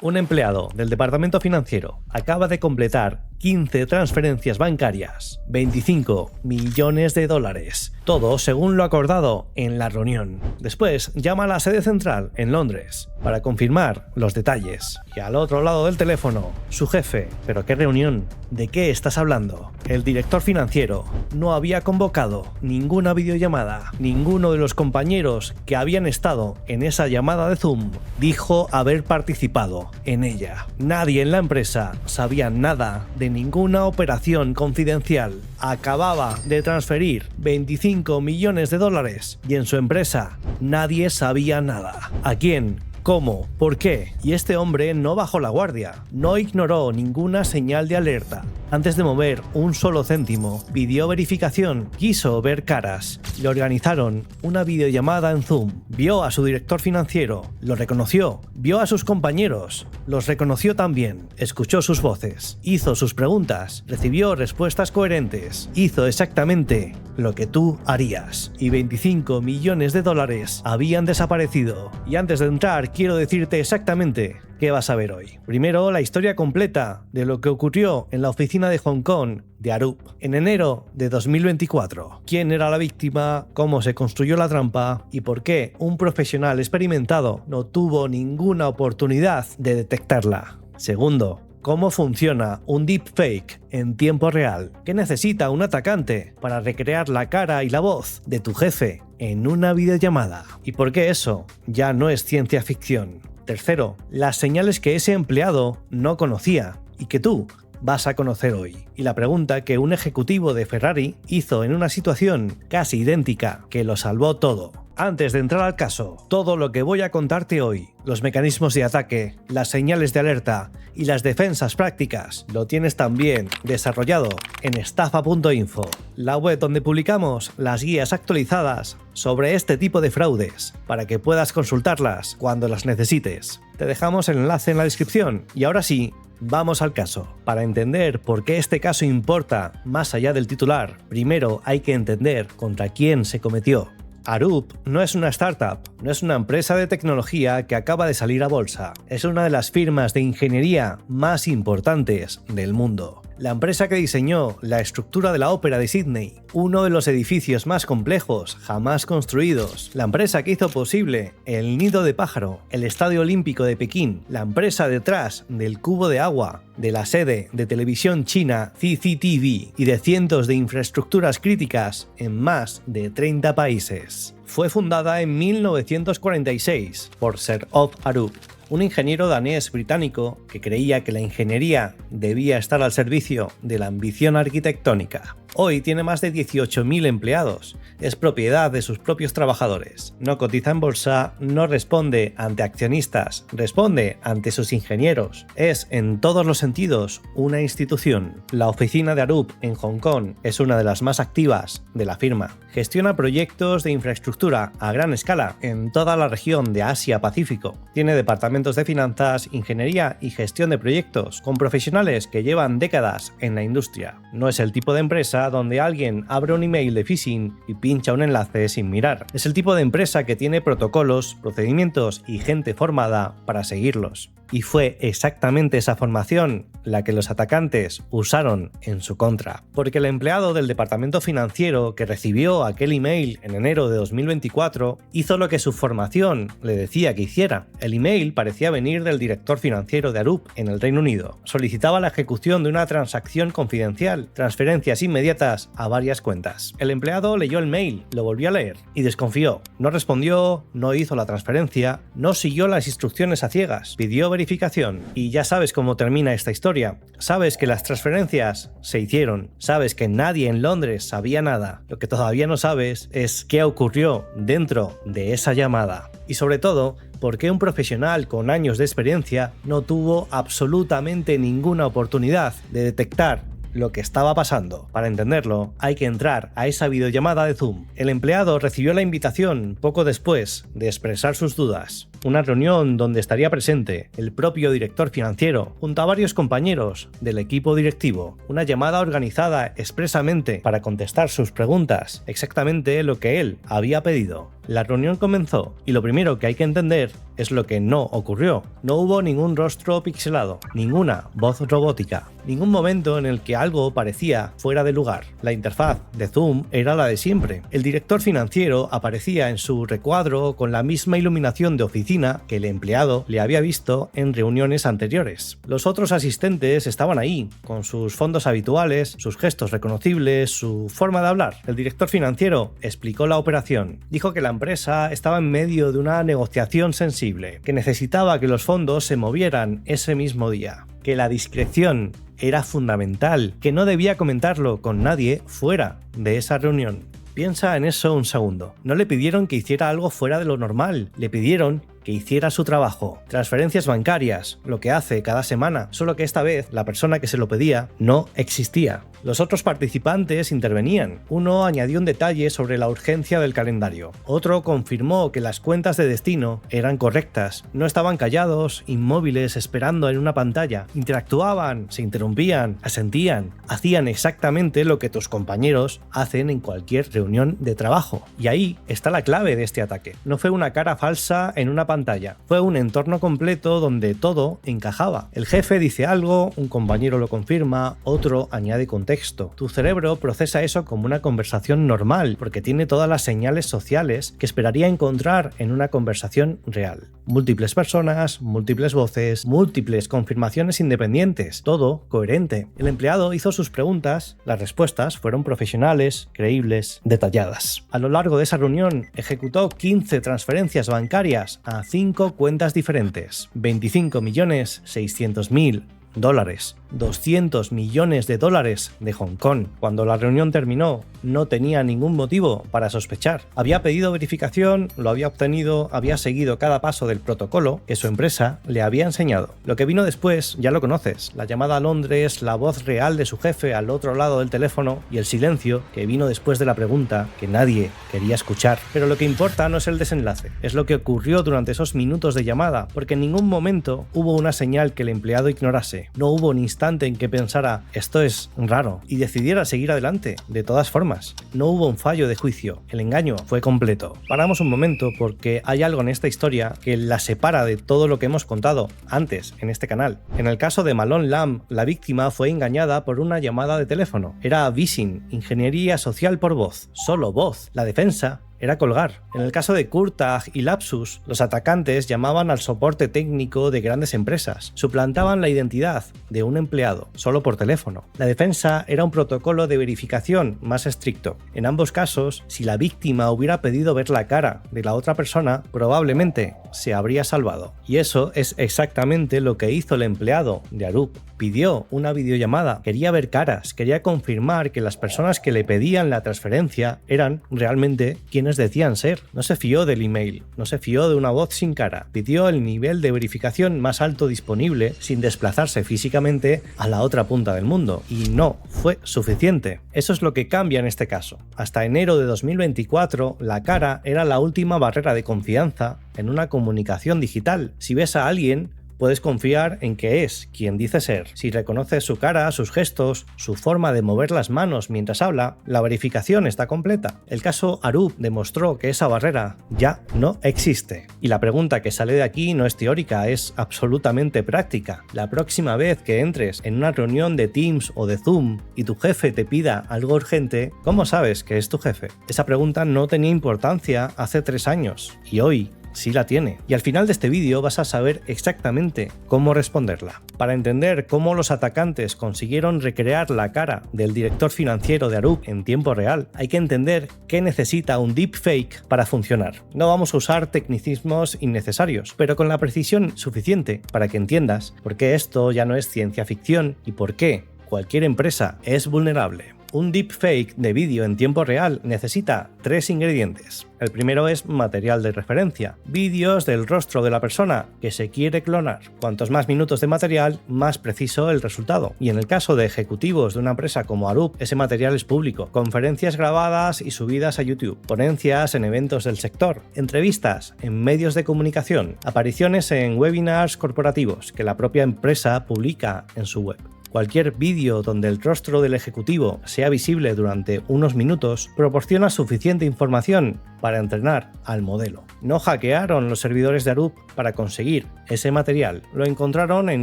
Un empleado del departamento financiero acaba de completar 15 transferencias bancarias, 25 millones de dólares, todo según lo acordado en la reunión. Después llama a la sede central en Londres para confirmar los detalles. Y al otro lado del teléfono, su jefe. ¿Pero qué reunión? ¿De qué estás hablando? El director financiero no había convocado ninguna videollamada. Ninguno de los compañeros que habían estado en esa llamada de Zoom dijo haber participado en ella. Nadie en la empresa sabía nada de ninguna operación confidencial. Acababa de transferir 25 millones de dólares y en su empresa nadie sabía nada. ¿A quién? ¿Cómo? ¿Por qué? Y este hombre no bajó la guardia, no ignoró ninguna señal de alerta. Antes de mover un solo céntimo, pidió verificación, quiso ver caras. Le organizaron una videollamada en Zoom. Vio a su director financiero, lo reconoció. Vio a sus compañeros, los reconoció también. Escuchó sus voces, hizo sus preguntas, recibió respuestas coherentes. Hizo exactamente lo que tú harías. Y 25 millones de dólares habían desaparecido. Y antes de entrar, quiero decirte exactamente qué vas a ver hoy. Primero, la historia completa de lo que ocurrió en la oficina de Hong Kong de Arup en enero de 2024. ¿Quién era la víctima? ¿Cómo se construyó la trampa? ¿Y por qué un profesional experimentado no tuvo ninguna oportunidad de detectarla? Segundo, ¿cómo funciona un deepfake en tiempo real? ¿Qué necesita un atacante para recrear la cara y la voz de tu jefe en una videollamada? ¿Y por qué eso ya no es ciencia ficción? Tercero, las señales que ese empleado no conocía y que tú vas a conocer hoy. Y la pregunta que un ejecutivo de Ferrari hizo en una situación casi idéntica que lo salvó todo. Antes de entrar al caso, todo lo que voy a contarte hoy, los mecanismos de ataque, las señales de alerta y las defensas prácticas, lo tienes también desarrollado en estafa.info, la web donde publicamos las guías actualizadas sobre este tipo de fraudes, para que puedas consultarlas cuando las necesites. Te dejamos el enlace en la descripción y ahora sí, vamos al caso. Para entender por qué este caso importa más allá del titular, primero hay que entender contra quién se cometió. Arup no es una startup, no es una empresa de tecnología que acaba de salir a bolsa. Es una de las firmas de ingeniería más importantes del mundo. La empresa que diseñó la estructura de la Ópera de Sydney, uno de los edificios más complejos jamás construidos. La empresa que hizo posible el Nido de Pájaro, el Estadio Olímpico de Pekín. La empresa detrás del cubo de agua, de la sede de televisión china CCTV y de cientos de infraestructuras críticas en más de 30 países. Fue fundada en 1946 por Sir Ove Arup, un ingeniero danés-británico que creía que la ingeniería debía estar al servicio de la ambición arquitectónica. Hoy tiene más de 18.000 empleados, es propiedad de sus propios trabajadores, no cotiza en bolsa, no responde ante accionistas, responde ante sus ingenieros. Es en todos los sentidos una institución. La oficina de Arup en Hong Kong es una de las más activas de la firma. Gestiona proyectos de infraestructura a gran escala en toda la región de Asia-Pacífico. Tiene departamentos de finanzas, ingeniería y gestión de proyectos con profesionales que llevan décadas en la industria. No es el tipo de empresa donde alguien abre un email de phishing y pincha un enlace sin mirar. Es el tipo de empresa que tiene protocolos, procedimientos y gente formada para seguirlos. Y fue exactamente esa formación la que los atacantes usaron en su contra. Porque el empleado del departamento financiero que recibió aquel email en enero de 2024 hizo lo que su formación le decía que hiciera. El email parecía venir del director financiero de Arup en el Reino Unido. Solicitaba la ejecución de una transacción confidencial, transferencias inmediatas a varias cuentas. El empleado leyó el mail, lo volvió a leer y desconfió. No respondió, no hizo la transferencia, no siguió las instrucciones a ciegas, pidió verificación. Y ya sabes cómo termina esta historia. Sabes que las transferencias se hicieron, sabes que nadie en Londres sabía nada. Lo que todavía no sabes es qué ocurrió dentro de esa llamada. Y sobre todo, por qué un profesional con años de experiencia no tuvo absolutamente ninguna oportunidad de detectar lo que estaba pasando. Para entenderlo, hay que entrar a esa videollamada de Zoom. El empleado recibió la invitación poco después de expresar sus dudas. una reunión donde estaría presente el propio director financiero junto a varios compañeros del equipo directivo, una llamada organizada expresamente para contestar sus preguntas, exactamente lo que él había pedido. La reunión comenzó y lo primero que hay que entender es lo que no ocurrió. No hubo ningún rostro pixelado, ninguna voz robótica, ningún momento en el que algo parecía fuera de lugar. La interfaz de Zoom era la de siempre. El director financiero aparecía en su recuadro con la misma iluminación de oficina que el empleado le había visto en reuniones anteriores. Los otros asistentes estaban ahí, con sus fondos habituales, sus gestos reconocibles, su forma de hablar. El director financiero explicó la operación. Dijo que la empresa estaba en medio de una negociación sensible, que necesitaba que los fondos se movieran ese mismo día, que la discreción era fundamental, que no debía comentarlo con nadie fuera de esa reunión. Piensa en eso un segundo. No le pidieron que hiciera algo fuera de lo normal, le pidieron que hiciera su trabajo. Transferencias bancarias, lo que hace cada semana, solo que esta vez la persona que se lo pedía no existía. Los otros participantes intervenían. Uno añadió un detalle sobre la urgencia del calendario. Otro confirmó que las cuentas de destino eran correctas. No estaban callados, inmóviles, esperando en una pantalla. Interactuaban, se interrumpían, asentían, hacían exactamente lo que tus compañeros hacen en cualquier reunión de trabajo. Y ahí está la clave de este ataque. No fue una cara falsa en una pantalla. Fue un entorno completo donde todo encajaba. El jefe dice algo, un compañero lo confirma, otro añade contexto. Tu cerebro procesa eso como una conversación normal, porque tiene todas las señales sociales que esperaría encontrar en una conversación real. Múltiples personas, múltiples voces, múltiples confirmaciones independientes, todo coherente. El empleado hizo sus preguntas, las respuestas fueron profesionales, creíbles, detalladas. A lo largo de esa reunión ejecutó 15 transferencias bancarias a 5 cuentas diferentes, 25.600.000 dólares, 200 millones de dólares de Hong Kong. Cuando la reunión terminó, no tenía ningún motivo para sospechar. Había pedido verificación, lo había obtenido, había seguido cada paso del protocolo que su empresa le había enseñado. Lo que vino después ya lo conoces, la llamada a Londres, la voz real de su jefe al otro lado del teléfono y el silencio que vino después de la pregunta que nadie quería escuchar. Pero lo que importa no es el desenlace, es lo que ocurrió durante esos minutos de llamada, porque en ningún momento hubo una señal que el empleado ignorase. No hubo un instante en que pensara esto es raro y decidiera seguir adelante. De todas formas, no hubo un fallo de juicio, el engaño fue completo. Paramos un momento porque hay algo en esta historia que la separa de todo lo que hemos contado antes en este canal. En el caso de Malone Lam, la víctima fue engañada por una llamada de teléfono. Era phishing, ingeniería social por voz, solo voz. La defensa era colgar. En el caso de Kurtag y Lapsus, los atacantes llamaban al soporte técnico de grandes empresas, suplantaban la identidad de un empleado, solo por teléfono. La defensa era un protocolo de verificación más estricto. En ambos casos, si la víctima hubiera pedido ver la cara de la otra persona, probablemente se habría salvado. Y eso es exactamente lo que hizo el empleado de Arup. Pidió una videollamada, quería ver caras, quería confirmar que las personas que le pedían la transferencia eran realmente quienes decían ser. No se fió del email, no se fió de una voz sin cara. Pidió el nivel de verificación más alto disponible sin desplazarse físicamente a la otra punta del mundo. Y no fue suficiente. Eso es lo que cambia en este caso. Hasta enero de 2024, la cara era la última barrera de confianza en una comunicación digital. Si ves a alguien, puedes confiar en que es quien dice ser. Si reconoces su cara, sus gestos, su forma de mover las manos mientras habla, la verificación está completa. El caso Arup demostró que esa barrera ya no existe. Y la pregunta que sale de aquí no es teórica, es absolutamente práctica. La próxima vez que entres en una reunión de Teams o de Zoom y tu jefe te pida algo urgente, ¿cómo sabes que es tu jefe? Esa pregunta no tenía importancia hace 3 años y hoy sí la tiene. Y al final de este vídeo vas a saber exactamente cómo responderla. Para entender cómo los atacantes consiguieron recrear la cara del director financiero de Arup en tiempo real, hay que entender qué necesita un deepfake para funcionar. No vamos a usar tecnicismos innecesarios, pero con la precisión suficiente para que entiendas por qué esto ya no es ciencia ficción y por qué cualquier empresa es vulnerable. Un deepfake de vídeo en tiempo real necesita 3 ingredientes. El primero es material de referencia, vídeos del rostro de la persona que se quiere clonar. Cuantos más minutos de material, más preciso el resultado. Y en el caso de ejecutivos de una empresa como Arup, ese material es público. Conferencias grabadas y subidas a YouTube, ponencias en eventos del sector, entrevistas en medios de comunicación, apariciones en webinars corporativos que la propia empresa publica en su web. Cualquier vídeo donde el rostro del ejecutivo sea visible durante unos minutos proporciona suficiente información para entrenar al modelo. No hackearon los servidores de Arup para conseguir ese material, lo encontraron en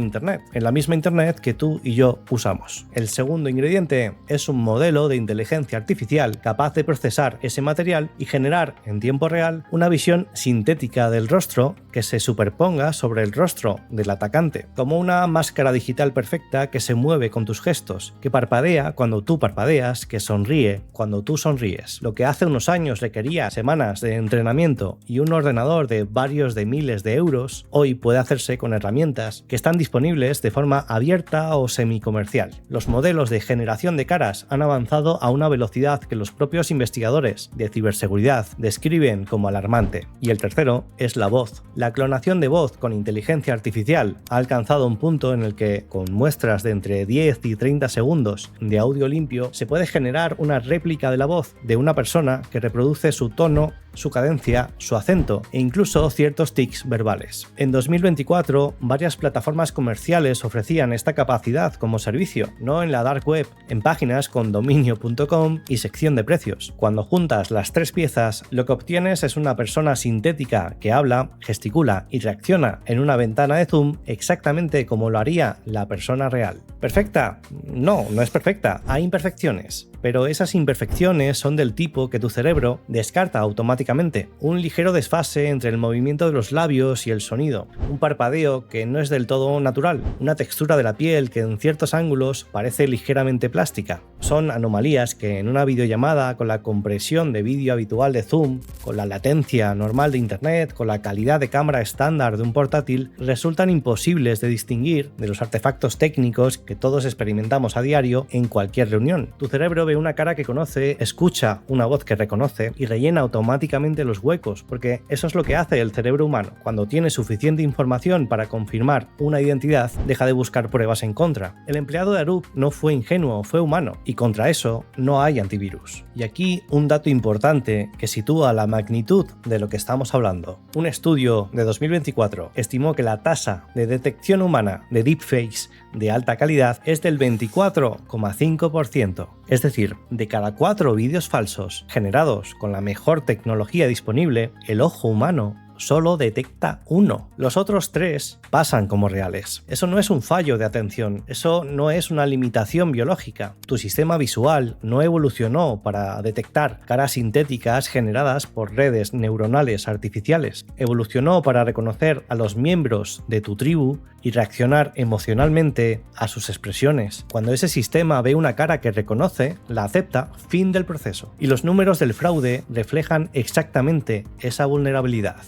Internet, en la misma Internet que tú y yo usamos. El segundo ingrediente es un modelo de inteligencia artificial capaz de procesar ese material y generar en tiempo real una visión sintética del rostro que se superponga sobre el rostro del atacante, como una máscara digital perfecta que se mueve con tus gestos, que parpadea cuando tú parpadeas, que sonríe cuando tú sonríes. Lo que hace unos años requería semanas de entrenamiento y un ordenador de varios de miles de euros, hoy puede hacerse con herramientas que están disponibles de forma abierta o semicomercial. Los modelos de generación de caras han avanzado a una velocidad que los propios investigadores de ciberseguridad describen como alarmante. Y el tercero es la voz. La clonación de voz con inteligencia artificial ha alcanzado un punto en el que, con muestras de entre 10 y 30 segundos de audio limpio, se puede generar una réplica de la voz de una persona que reproduce su tono, su cadencia, su acento e incluso ciertos tics verbales. En 2024, varias plataformas comerciales ofrecían esta capacidad como servicio, no en la dark web, en páginas con dominio.com y sección de precios. Cuando juntas las 3 piezas, lo que obtienes es una persona sintética que habla, gesticula y reacciona en una ventana de Zoom exactamente como lo haría la persona real. ¿Perfecta? No, no es perfecta. Hay imperfecciones. Pero esas imperfecciones son del tipo que tu cerebro descarta automáticamente. Un ligero desfase entre el movimiento de los labios y el sonido, un parpadeo que no es del todo natural, una textura de la piel que en ciertos ángulos parece ligeramente plástica. Son anomalías que en una videollamada con la compresión de vídeo habitual de Zoom, con la latencia normal de Internet, con la calidad de cámara estándar de un portátil, resultan imposibles de distinguir de los artefactos técnicos que todos experimentamos a diario en cualquier reunión. Tu cerebro ve una cara que conoce, escucha una voz que reconoce y rellena automáticamente los huecos, porque eso es lo que hace el cerebro humano. Cuando tiene suficiente información para confirmar una identidad, deja de buscar pruebas en contra. El empleado de Arup no fue ingenuo, fue humano, y contra eso no hay antivirus. Y aquí un dato importante que sitúa la magnitud de lo que estamos hablando. Un estudio de 2024 estimó que la tasa de detección humana de deepfakes de alta calidad es del 24,5%. Es decir, de cada 4 vídeos falsos generados con la mejor tecnología disponible, el ojo humano solo detecta 1. Los otros 3 pasan como reales. Eso no es un fallo de atención, eso no es una limitación biológica. Tu sistema visual no evolucionó para detectar caras sintéticas generadas por redes neuronales artificiales. Evolucionó para reconocer a los miembros de tu tribu y reaccionar emocionalmente a sus expresiones. Cuando ese sistema ve una cara que reconoce, la acepta, fin del proceso. Y los números del fraude reflejan exactamente esa vulnerabilidad.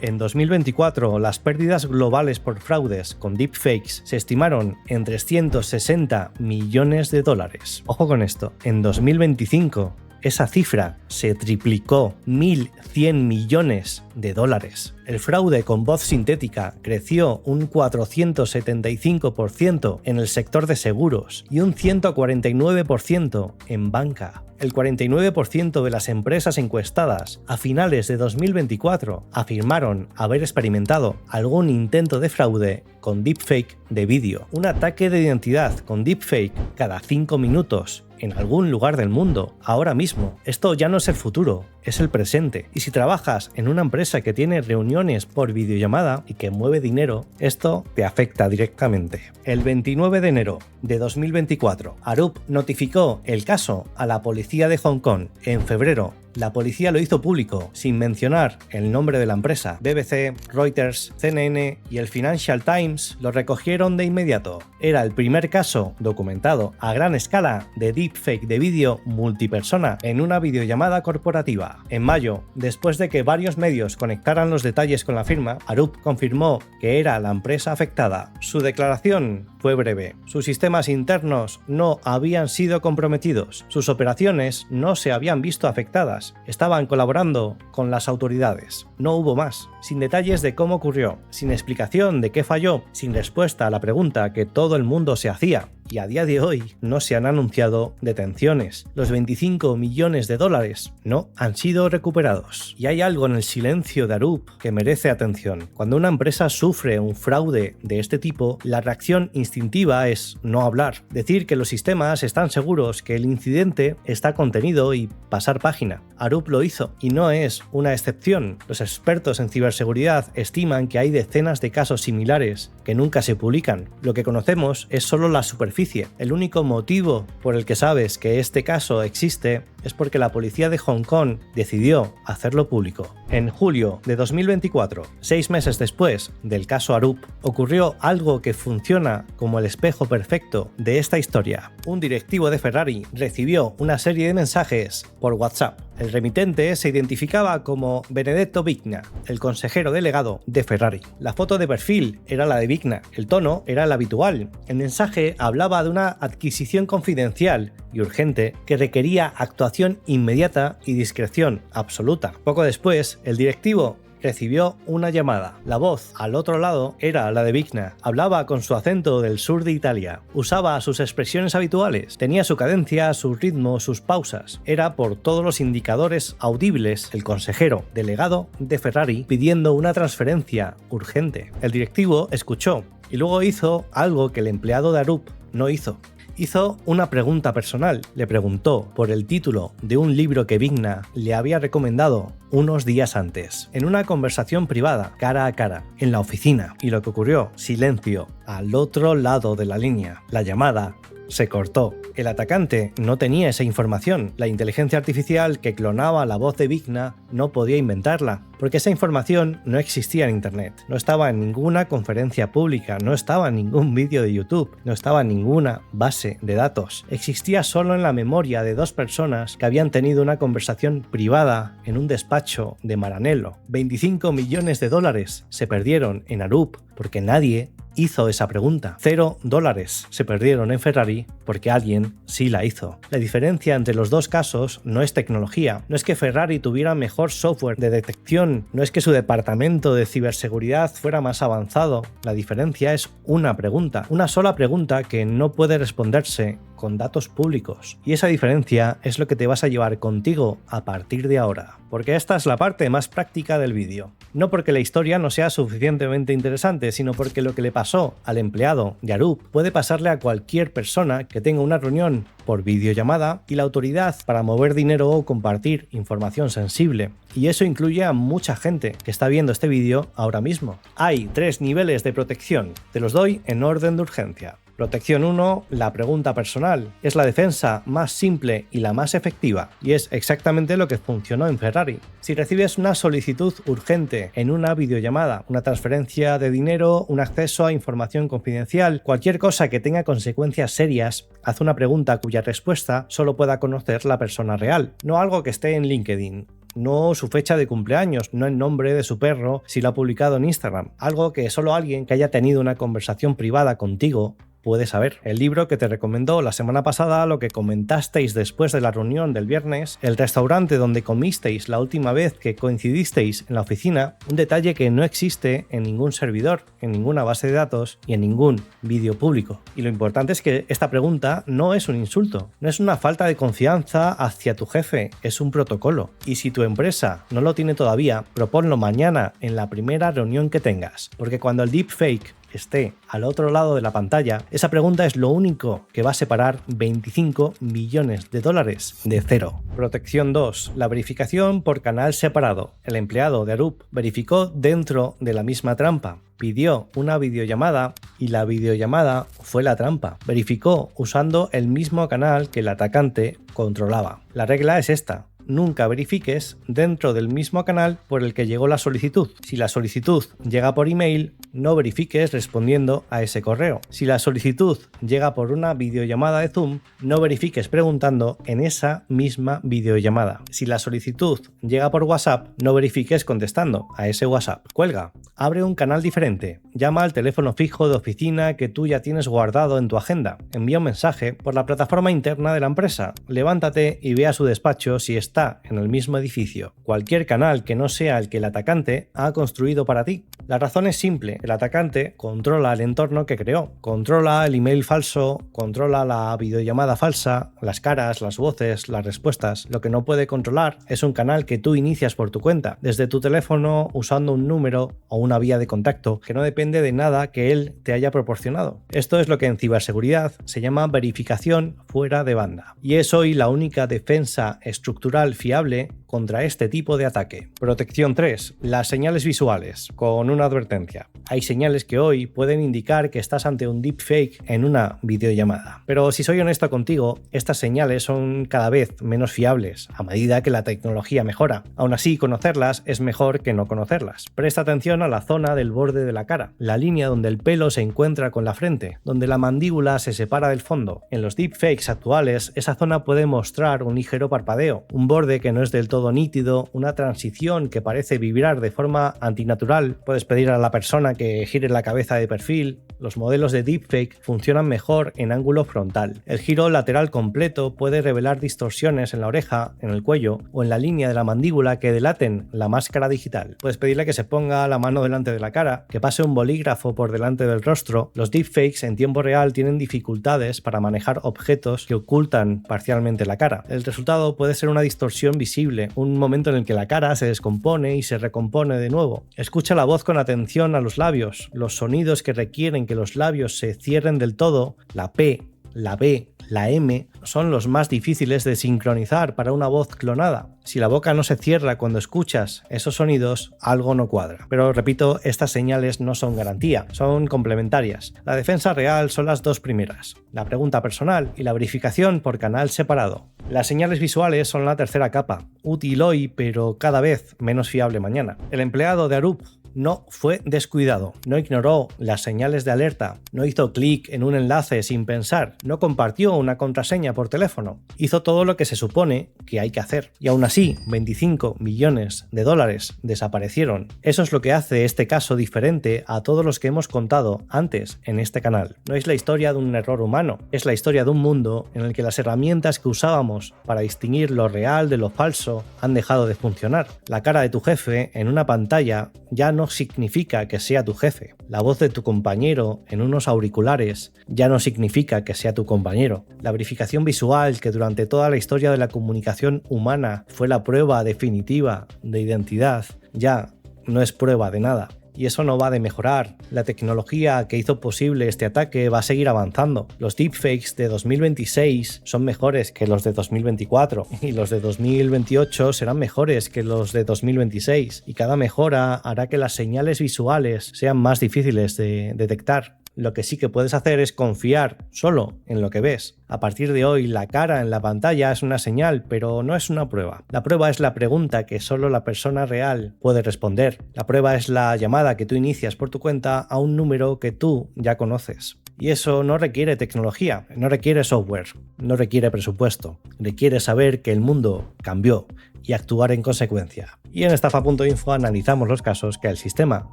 En 2024, las pérdidas globales por fraudes con deepfakes se estimaron en 360 millones de dólares. Ojo con esto, en 2025 esa cifra se triplicó, 1.100 millones de dólares. El fraude con voz sintética creció un 475% en el sector de seguros y un 149% en banca. El 49% de las empresas encuestadas a finales de 2024 afirmaron haber experimentado algún intento de fraude con deepfake de vídeo. Un ataque de identidad con deepfake cada 5 minutos en algún lugar del mundo, ahora mismo. Esto ya no es el futuro, es el presente. Y si trabajas en una empresa que tiene reuniones por videollamada y que mueve dinero, esto te afecta directamente. El 29 de enero de 2024, Arup notificó el caso a la policía de Hong Kong. En febrero La policía lo hizo público, sin mencionar el nombre de la empresa. BBC, Reuters, CNN y el Financial Times lo recogieron de inmediato. Era el primer caso documentado a gran escala de deepfake de vídeo multipersona en una videollamada corporativa. En mayo, después de que varios medios conectaran los detalles con la firma, Arup confirmó que era la empresa afectada. Su declaración fue breve. Sus sistemas internos no habían sido comprometidos. Sus operaciones no se habían visto afectadas. Estaban colaborando con las autoridades. No hubo más. Sin detalles de cómo ocurrió, sin explicación de qué falló, sin respuesta a la pregunta que todo el mundo se hacía. Y a día de hoy no se han anunciado detenciones. Los 25 millones de dólares no han sido recuperados. Y hay algo en el silencio de Arup que merece atención. Cuando una empresa sufre un fraude de este tipo, la reacción instintiva es no hablar, decir que los sistemas están seguros, que el incidente está contenido y pasar página. Arup lo hizo y no es una excepción. Los expertos en ciberseguridad estiman que hay decenas de casos similares que nunca se publican. Lo que conocemos es solo la superficie. El único motivo por el que sabes que este caso existe es porque la policía de Hong Kong decidió hacerlo público. En julio de 2024, 6 meses después del caso Arup, ocurrió algo que funciona como el espejo perfecto de esta historia. Un directivo de Ferrari recibió una serie de mensajes por WhatsApp. El remitente se identificaba como Benedetto Vigna, el consejero delegado de Ferrari. La foto de perfil era la de Vigna, el tono era el habitual. El mensaje hablaba de una adquisición confidencial y urgente que requería actuación inmediata y discreción absoluta. Poco después, el directivo recibió una llamada. La voz al otro lado era la de Vigna. Hablaba con su acento del sur de Italia. Usaba sus expresiones habituales. Tenía su cadencia, su ritmo, sus pausas. Era por todos los indicadores audibles el consejero delegado de Ferrari pidiendo una transferencia urgente. El directivo escuchó y luego hizo algo que el empleado de Arup no hizo. Hizo una pregunta personal. Le preguntó por el título de un libro que Vigna le había recomendado unos días antes, en una conversación privada, cara a cara, en la oficina. Y lo que ocurrió, silencio, al otro lado de la línea. La llamada se cortó. El atacante no tenía esa información. La inteligencia artificial que clonaba la voz de Vigna no podía inventarla, porque esa información no existía en Internet. No estaba en ninguna conferencia pública, no estaba en ningún vídeo de YouTube, no estaba en ninguna base de datos. Existía solo en la memoria de dos personas que habían tenido una conversación privada en un despacho de Maranello. 25 millones de dólares se perdieron en Arup porque nadie hizo esa pregunta. $0 se perdieron en Ferrari porque alguien sí la hizo. La diferencia entre los dos casos no es tecnología. No es que Ferrari tuviera mejor software de detección, no es que su departamento de ciberseguridad fuera más avanzado. La diferencia es una pregunta, una sola pregunta que no puede responderse con datos públicos. Y esa diferencia es lo que te vas a llevar contigo a partir de ahora. Porque esta es la parte más práctica del vídeo. No porque la historia no sea suficientemente interesante, sino porque lo que le pasó al empleado de Arup puede pasarle a cualquier persona que tenga una reunión por videollamada y la autoridad para mover dinero o compartir información sensible. Y eso incluye a mucha gente que está viendo este vídeo ahora mismo. Hay 3 niveles de protección. Te los doy en orden de urgencia. Protección 1, la pregunta personal. Es la defensa más simple y la más efectiva, y es exactamente lo que funcionó en Ferrari. Si recibes una solicitud urgente en una videollamada, una transferencia de dinero, un acceso a información confidencial, cualquier cosa que tenga consecuencias serias, haz una pregunta cuya respuesta solo pueda conocer la persona real, no algo que esté en LinkedIn. No su fecha de cumpleaños, no el nombre de su perro si lo ha publicado en Instagram. Algo que solo alguien que haya tenido una conversación privada contigo puede saber. El libro que te recomendó la semana pasada, lo que comentasteis después de la reunión del viernes, el restaurante donde comisteis la última vez que coincidisteis en la oficina, un detalle que no existe en ningún servidor, en ninguna base de datos y en ningún vídeo público. Y lo importante es que esta pregunta no es un insulto, no es una falta de confianza hacia tu jefe, es un protocolo. Y si tu empresa no lo tiene todavía, proponlo mañana en la primera reunión que tengas, porque cuando el deepfake esté al otro lado de la pantalla, esa pregunta es lo único que va a separar 25 millones de dólares de cero. Protección 2. La verificación por canal separado. El empleado de Arup verificó dentro de la misma trampa. Pidió una videollamada y la videollamada fue la trampa. Verificó usando el mismo canal que el atacante controlaba. La regla es esta. nunca verifiques dentro del mismo canal por el que llegó la solicitud. Si la solicitud llega por email, no verifiques respondiendo a ese correo. Si la solicitud llega por una videollamada de Zoom, no verifiques preguntando en esa misma videollamada. Si la solicitud llega por WhatsApp, no verifiques contestando a ese WhatsApp. Cuelga, abre un canal diferente, llama al teléfono fijo de oficina que tú ya tienes guardado en tu agenda, envía un mensaje por la plataforma interna de la empresa, levántate y ve a su despacho si está en el mismo edificio. Cualquier canal que no sea el que el atacante ha construido para ti. La razón es simple, el atacante controla el entorno que creó, controla el email falso, controla la videollamada falsa, las caras, las voces, las respuestas. Lo que no puede controlar es un canal que tú inicias por tu cuenta, desde tu teléfono usando un número o una vía de contacto que no depende de nada que él te haya proporcionado. Esto es lo que en ciberseguridad se llama verificación fuera de banda, y es hoy la única defensa estructural fiable contra este tipo de ataque. Protección 3. Las señales visuales, con una advertencia. Hay señales que hoy pueden indicar que estás ante un deepfake en una videollamada. Pero si soy honesto contigo, estas señales son cada vez menos fiables a medida que la tecnología mejora. Aún así, conocerlas es mejor que no conocerlas. Presta atención a la zona del borde de la cara, la línea donde el pelo se encuentra con la frente, donde la mandíbula se separa del fondo. En los deepfakes actuales, esa zona puede mostrar un ligero parpadeo, un borde que no es del todo nítido, una transición que parece vibrar de forma antinatural. Puedes pedir a la persona que gire la cabeza de perfil. Los modelos de deepfake funcionan mejor en ángulo frontal. El giro lateral completo puede revelar distorsiones en la oreja, en el cuello o en la línea de la mandíbula que delaten la máscara digital. Puedes pedirle que se ponga la mano delante de la cara, que pase un bolígrafo por delante del rostro. Los deepfakes en tiempo real tienen dificultades para manejar objetos que ocultan parcialmente la cara. El resultado puede ser una distorsión visible, un momento en el que la cara se descompone y se recompone de nuevo. Escucha la voz con atención a los labios, los sonidos que requieren que los labios se cierren del todo, la P, la B, la M, son los más difíciles de sincronizar para una voz clonada. Si la boca no se cierra cuando escuchas esos sonidos, algo no cuadra. Pero repito, estas señales no son garantía, son complementarias. La defensa real son las dos primeras, la pregunta personal y la verificación por canal separado. Las señales visuales son la tercera capa, útil hoy pero cada vez menos fiable mañana. El empleado de Arup no fue descuidado, no ignoró las señales de alerta, no hizo clic en un enlace sin pensar, no compartió una contraseña por teléfono, hizo todo lo que se supone que hay que hacer. Y aún así, 25 millones de dólares desaparecieron. Eso es lo que hace este caso diferente a todos los que hemos contado antes en este canal. No es la historia de un error humano, es la historia de un mundo en el que las herramientas que usábamos para distinguir lo real de lo falso han dejado de funcionar. La cara de tu jefe en una pantalla ya no significa que sea tu jefe. La voz de tu compañero en unos auriculares ya no significa que sea tu compañero. La verificación visual, que durante toda la historia de la comunicación humana fue la prueba definitiva de identidad, ya no es prueba de nada. Y eso no va de mejorar. La tecnología que hizo posible este ataque va a seguir avanzando. Los deepfakes de 2026 son mejores que los de 2024 y los de 2028 serán mejores que los de 2026, y cada mejora hará que las señales visuales sean más difíciles de detectar. Lo que sí que puedes hacer es confiar solo en lo que ves. A partir de hoy, la cara en la pantalla es una señal, pero no es una prueba. La prueba es la pregunta que solo la persona real puede responder. La prueba es la llamada que tú inicias por tu cuenta a un número que tú ya conoces. Y eso no requiere tecnología, no requiere software, no requiere presupuesto. Requiere saber que el mundo cambió y actuar en consecuencia. Y en estafa.info analizamos los casos que el sistema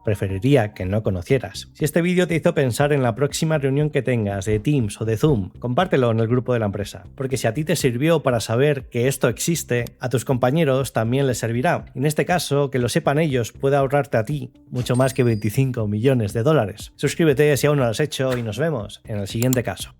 preferiría que no conocieras. Si este vídeo te hizo pensar en la próxima reunión que tengas de Teams o de Zoom, compártelo en el grupo de la empresa, porque si a ti te sirvió para saber que esto existe, a tus compañeros también les servirá. En este caso, que lo sepan ellos puede ahorrarte a ti mucho más que 25 millones de dólares. Suscríbete si aún no lo has hecho y nos vemos en el siguiente caso.